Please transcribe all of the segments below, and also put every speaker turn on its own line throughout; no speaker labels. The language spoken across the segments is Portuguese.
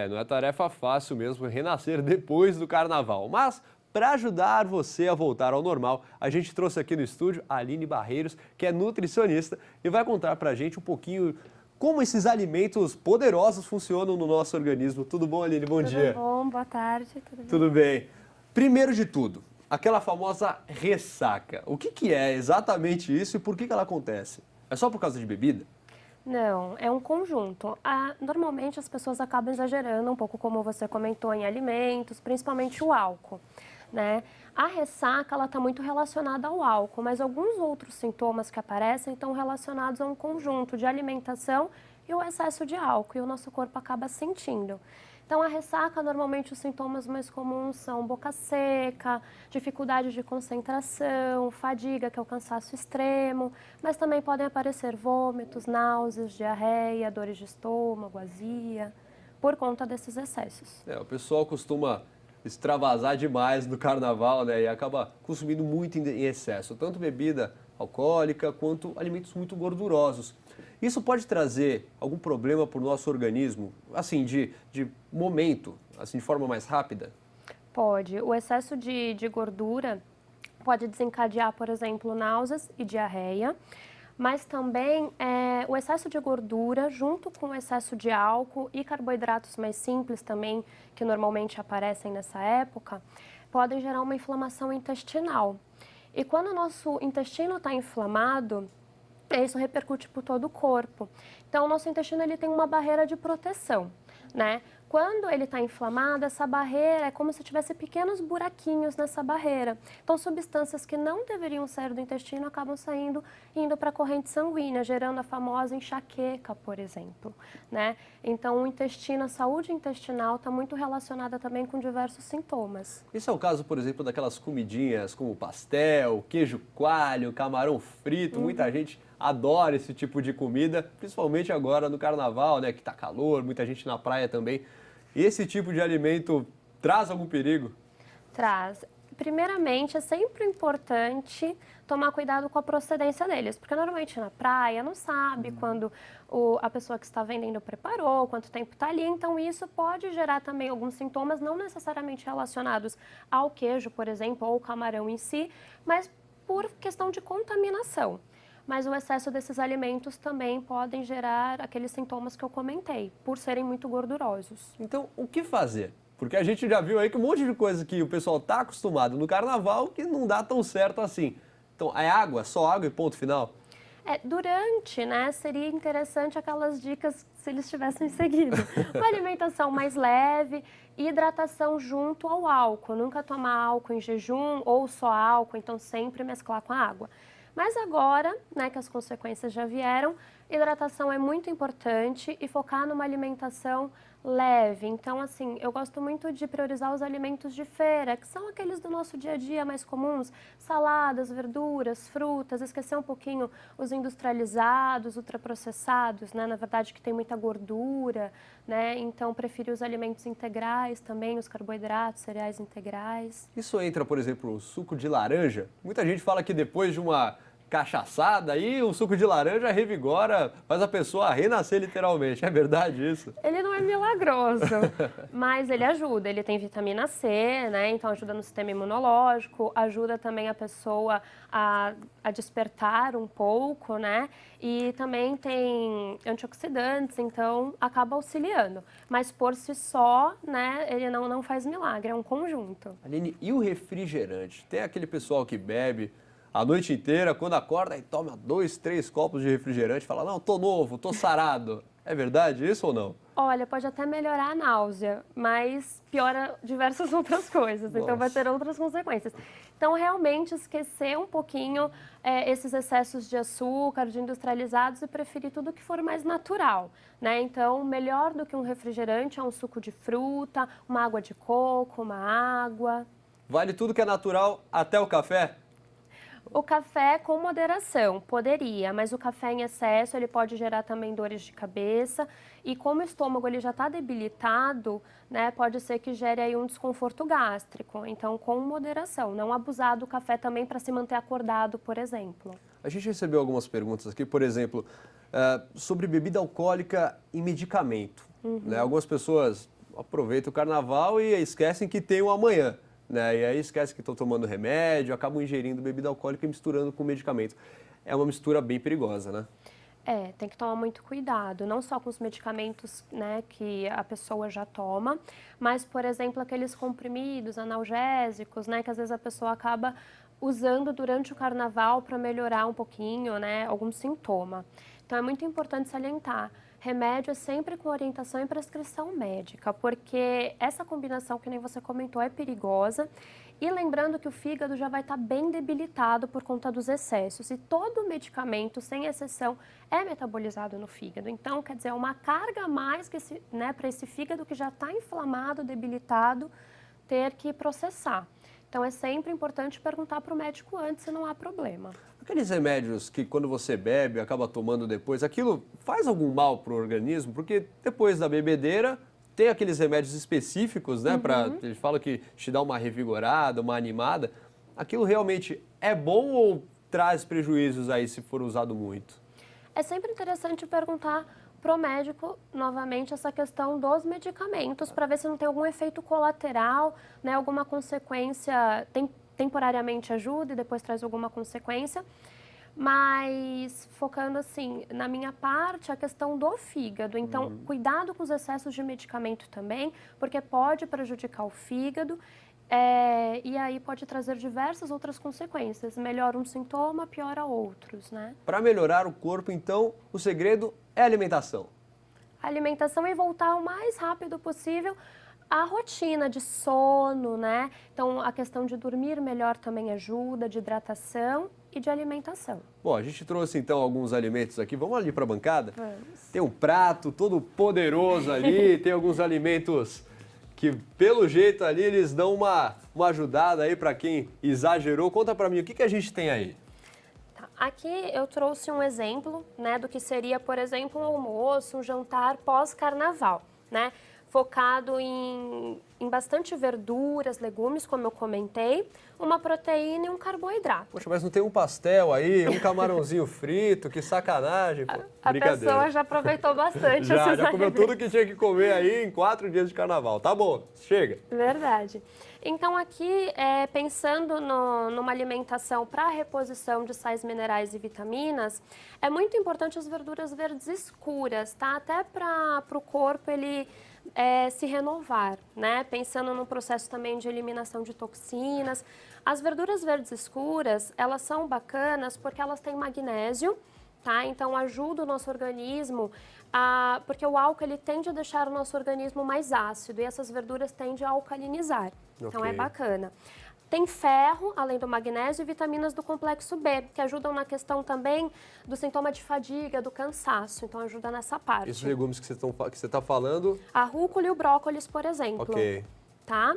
Não é tarefa fácil mesmo renascer depois do carnaval, mas para ajudar você a voltar ao normal, a gente trouxe aqui no estúdio a Aline Barreiros, que é nutricionista e vai contar para a gente um pouquinho como esses alimentos poderosos funcionam no nosso organismo. Tudo bom, Aline? Bom dia.
Tudo bom, boa tarde.
Tudo bem. Primeiro de tudo, aquela famosa ressaca. O que é exatamente isso e por que ela acontece? É só por causa de bebida?
Não, é um conjunto. Normalmente as pessoas acabam exagerando um pouco, como você comentou, em alimentos, principalmente o álcool, né? A ressaca, ela está muito relacionada ao álcool, mas alguns outros sintomas que aparecem estão relacionados a um conjunto de alimentação e o excesso de álcool, e o nosso corpo acaba sentindo. Então, a ressaca, normalmente os sintomas mais comuns são boca seca, dificuldade de concentração, fadiga, que é o cansaço extremo, mas também podem aparecer vômitos, náuseas, diarreia, dores de estômago, azia, por conta desses excessos.
O pessoal costuma extravasar demais no carnaval, né? E acaba consumindo muito em excesso, tanto bebida alcoólica quanto alimentos muito gordurosos. Isso pode trazer algum problema para o nosso organismo, assim, de momento, assim, de forma mais rápida?
Pode. O excesso de gordura pode desencadear, por exemplo, náuseas e diarreia, mas também o excesso de gordura, junto com o excesso de álcool e carboidratos mais simples também, que normalmente aparecem nessa época, podem gerar uma inflamação intestinal. E quando o nosso intestino está inflamado, isso repercute por todo o corpo. Então, o nosso intestino ele tem uma barreira de proteção, né? Quando ele está inflamado, essa barreira é como se tivesse pequenos buraquinhos nessa barreira. Então, substâncias que não deveriam sair do intestino acabam saindo, indo para a corrente sanguínea, gerando a famosa enxaqueca, por exemplo, né? Então, o intestino, a saúde intestinal está muito relacionada também com diversos sintomas.
Isso é o caso, por exemplo, daquelas comidinhas como pastel, queijo coalho, camarão frito. Muita gente adora esse tipo de comida, principalmente agora no carnaval, né? Que tá calor, muita gente na praia também. Esse tipo de alimento traz algum perigo?
Traz. Primeiramente, é sempre importante tomar cuidado com a procedência deles, porque normalmente na praia não sabe quando a pessoa que está vendendo preparou, quanto tempo está ali, então isso pode gerar também alguns sintomas, não necessariamente relacionados ao queijo, por exemplo, ou ao camarão em si, mas por questão de contaminação. Mas o excesso desses alimentos também podem gerar aqueles sintomas que eu comentei, por serem muito gordurosos.
Então, o que fazer? Porque a gente já viu aí que um monte de coisa que o pessoal está acostumado no carnaval que não dá tão certo assim. Então, é água, só água e ponto final?
Durante, né, seria interessante aquelas dicas se eles tivessem seguido. Uma alimentação mais leve, hidratação junto ao álcool. Nunca tomar álcool em jejum ou só álcool, então sempre mesclar com a água. Mas agora, né, que as consequências já vieram, hidratação é muito importante e focar numa alimentação leve. Então, assim, eu gosto muito de priorizar os alimentos de feira, que são aqueles do nosso dia a dia mais comuns, saladas, verduras, frutas, esquecer um pouquinho os industrializados, ultraprocessados, né, na verdade que tem muita gordura, né, então preferir os alimentos integrais também, os carboidratos, cereais integrais.
Isso entra, por exemplo, no suco de laranja? Muita gente fala que depois de uma cachaçada, aí o suco de laranja revigora, faz a pessoa renascer literalmente. É verdade isso?
Ele não é milagroso, mas ele ajuda. Ele tem vitamina C, né? Então ajuda no sistema imunológico, ajuda também a pessoa a despertar um pouco, né? E também tem antioxidantes, então acaba auxiliando. Mas por si só, né, ele não faz milagre, é um conjunto.
Aline, e o refrigerante? Tem aquele pessoal que bebe a noite inteira, quando acorda, e toma 2, 3 copos de refrigerante e fala, não, tô novo, tô sarado. É verdade isso ou não?
Olha, pode até melhorar a náusea, mas piora diversas outras coisas, então vai ter outras consequências. Então, realmente, esquecer um pouquinho esses excessos de açúcar, de industrializados e preferir tudo que for mais natural, né? Então, melhor do que um refrigerante é um suco de fruta, uma água de coco, uma água.
Vale tudo que é natural, até o café?
O café com moderação, poderia, mas o café em excesso ele pode gerar também dores de cabeça e como o estômago ele já está debilitado, né, pode ser que gere aí um desconforto gástrico. Então, com moderação, não abusar do café também para se manter acordado, por exemplo.
A gente recebeu algumas perguntas aqui, por exemplo, sobre bebida alcoólica e medicamento. Né? Algumas pessoas aproveitam o carnaval e esquecem que tem o amanhã, né? E aí esquecem que estão tomando remédio, acabam ingerindo bebida alcoólica e misturando com medicamento. É uma mistura bem perigosa, né?
Tem que tomar muito cuidado, não só com os medicamentos, né, que a pessoa já toma, mas, por exemplo, aqueles comprimidos analgésicos, né, que às vezes a pessoa acaba usando durante o carnaval para melhorar um pouquinho, né, algum sintoma. Então é muito importante salientar. Remédio é sempre com orientação e prescrição médica, porque essa combinação que nem você comentou é perigosa. E lembrando que o fígado já vai estar bem debilitado por conta dos excessos. E todo medicamento, sem exceção, é metabolizado no fígado. Então, quer dizer, é uma carga a mais que né, para esse fígado que já está inflamado, debilitado, ter que processar. Então, é sempre importante perguntar para o médico antes se não há problema.
Aqueles remédios que quando você bebe, acaba tomando depois, aquilo faz algum mal para o organismo? Porque depois da bebedeira, tem aqueles remédios específicos, né? Eles falam que te dá uma revigorada, uma animada. Aquilo realmente é bom ou traz prejuízos aí se for usado muito?
É sempre interessante perguntar para o médico, novamente, essa questão dos medicamentos, para ver se não tem algum efeito colateral, né? Alguma consequência, temporariamente ajuda e depois traz alguma consequência. Mas focando assim, na minha parte, a questão do fígado. Então, cuidado com os excessos de medicamento também, porque pode prejudicar o fígado e aí pode trazer diversas outras consequências. Melhora um sintoma, piora outros, né?
Para melhorar o corpo, então, o segredo é a alimentação.
A alimentação é voltar o mais rápido possível a rotina de sono, né? Então, a questão de dormir melhor também ajuda, de hidratação e de alimentação.
Bom, a gente trouxe então alguns alimentos aqui. Vamos ali para a bancada?
Vamos.
Tem um prato todo poderoso ali, tem alguns alimentos que, pelo jeito ali, eles dão uma ajudada aí para quem exagerou. Conta para mim, o que a gente tem aí?
Tá. Aqui eu trouxe um exemplo, né, do que seria, por exemplo, um almoço, um jantar pós-carnaval, né? Focado em bastante verduras, legumes, como eu comentei, uma proteína e um carboidrato.
Poxa, mas não tem um pastel aí, um camarãozinho frito, que sacanagem, pô.
A
Brincadeira.
pessoa já aproveitou bastante.
Já comeu tudo que tinha que comer aí em 4 dias de carnaval. Tá bom, chega.
Verdade. Então aqui, pensando numa alimentação para reposição de sais minerais e vitaminas, é muito importante as verduras verdes escuras, tá? Até para o corpo ele se renovar, né? Pensando no processo também de eliminação de toxinas. As verduras verdes escuras, elas são bacanas porque elas têm magnésio, tá? Então ajuda o nosso organismo, porque o álcool ele tende a deixar o nosso organismo mais ácido e essas verduras tendem a alcalinizar. Então é bacana. Tem ferro, além do magnésio, e vitaminas do complexo B, que ajudam na questão também do sintoma de fadiga, do cansaço. Então ajuda nessa parte.
Esses legumes que você está falando...
A rúcula e o brócolis, por exemplo.
Ok.
Tá?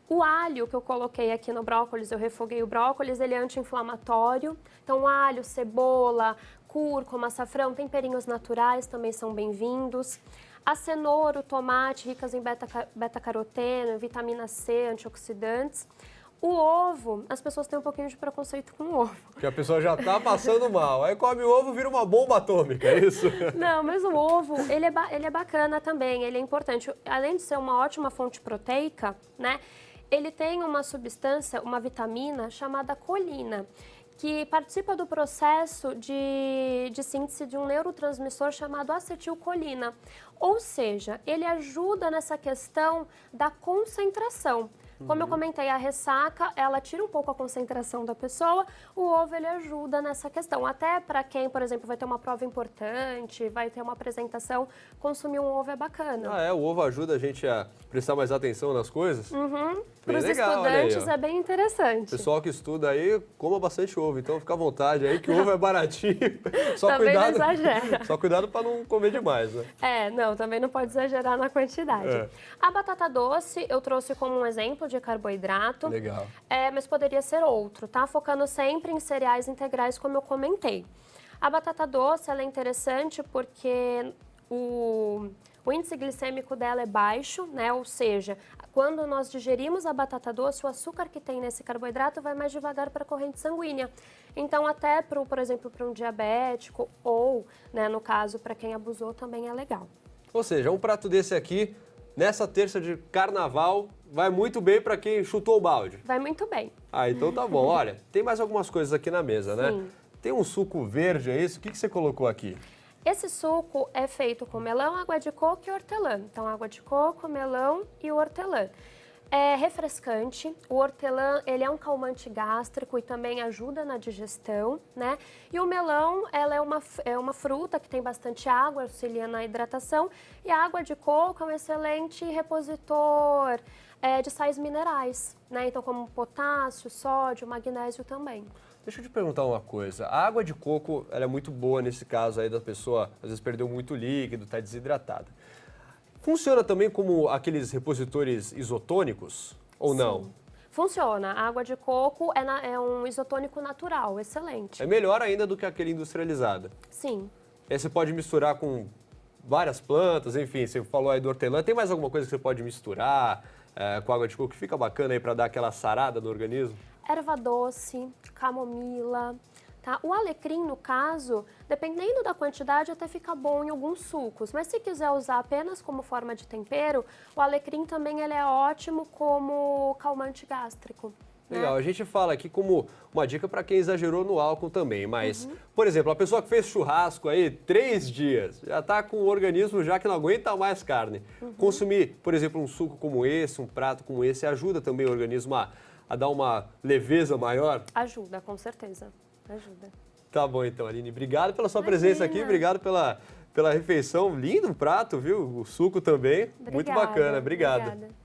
O alho que eu coloquei aqui no brócolis, eu refoguei o brócolis, ele é anti-inflamatório. Então alho, cebola, cúrcuma, açafrão, temperinhos naturais também são bem-vindos. A cenoura, o tomate, ricas em beta-caroteno, vitamina C, antioxidantes. O ovo, as pessoas têm um pouquinho de preconceito com o ovo.
Que a pessoa já está passando mal. Aí come o ovo, vira uma bomba atômica, é isso?
Não, mas o ovo, ele é bacana também, ele é importante. Além de ser uma ótima fonte proteica, né? Ele tem uma substância, uma vitamina chamada colina, que participa do processo de síntese de um neurotransmissor chamado acetilcolina. Ou seja, ele ajuda nessa questão da concentração. Como eu comentei, a ressaca, ela tira um pouco a concentração da pessoa, o ovo ele ajuda nessa questão. Até para quem, por exemplo, vai ter uma prova importante, vai ter uma apresentação, consumir um ovo é bacana.
O ovo ajuda a gente a prestar mais atenção nas coisas?
Para os estudantes é bem interessante.
Pessoal que estuda aí, coma bastante ovo, então fica à vontade aí, que o ovo é baratinho.
Também não exagera.
Só cuidado para não comer demais, né?
Também não pode exagerar na quantidade. A batata doce eu trouxe como um exemplo de carboidrato.
Legal.
Mas poderia ser outro, tá? Focando sempre em cereais integrais, como eu comentei. A batata doce, ela é interessante porque o índice glicêmico dela é baixo, né? Ou seja, quando nós digerimos a batata doce, o açúcar que tem nesse carboidrato vai mais devagar para a corrente sanguínea. Então, até, por exemplo, para um diabético ou, né, no caso, para quem abusou, também é legal.
Ou seja, um prato desse aqui nessa terça de carnaval, vai muito bem para quem chutou o balde.
Vai muito bem.
Ah, então tá bom. Olha, tem mais algumas coisas aqui na mesa, né?
Sim.
Tem um suco verde, é isso? O que você colocou aqui?
Esse suco é feito com melão, água de coco e hortelã. Então, água de coco, melão e hortelã. É refrescante, o hortelã ele é um calmante gástrico e também ajuda na digestão, né? E o melão, ela é uma fruta que tem bastante água, auxilia na hidratação. E a água de coco é um excelente repositor de sais minerais, né? Então, como potássio, sódio, magnésio também.
Deixa eu te perguntar uma coisa. A água de coco, ela é muito boa nesse caso aí da pessoa, às vezes perdeu muito líquido, está desidratada. Funciona também como aqueles repositores isotônicos ou não?
Sim. Funciona. A água de coco é um isotônico natural, excelente.
É melhor ainda do que aquele industrializado.
Sim.
E aí você pode misturar com várias plantas, enfim, você falou aí do hortelã. Tem mais alguma coisa que você pode misturar com água de coco que fica bacana aí para dar aquela sarada no organismo?
Erva doce, camomila, tá? O alecrim, no caso, dependendo da quantidade, até fica bom em alguns sucos. Mas se quiser usar apenas como forma de tempero, o alecrim também ele é ótimo como calmante gástrico.
Legal, a gente fala aqui como uma dica para quem exagerou no álcool também, mas, por exemplo, a pessoa que fez churrasco aí 3 dias, já está com o organismo já que não aguenta mais carne. Consumir, por exemplo, um suco como esse, um prato como esse, ajuda também o organismo a dar uma leveza maior?
Ajuda, com certeza. Ajuda.
Tá bom então, Aline. Obrigado pela sua presença aqui, obrigado pela refeição. Lindo o prato, viu? O suco também. Muito bacana. Obrigado.
Obrigada.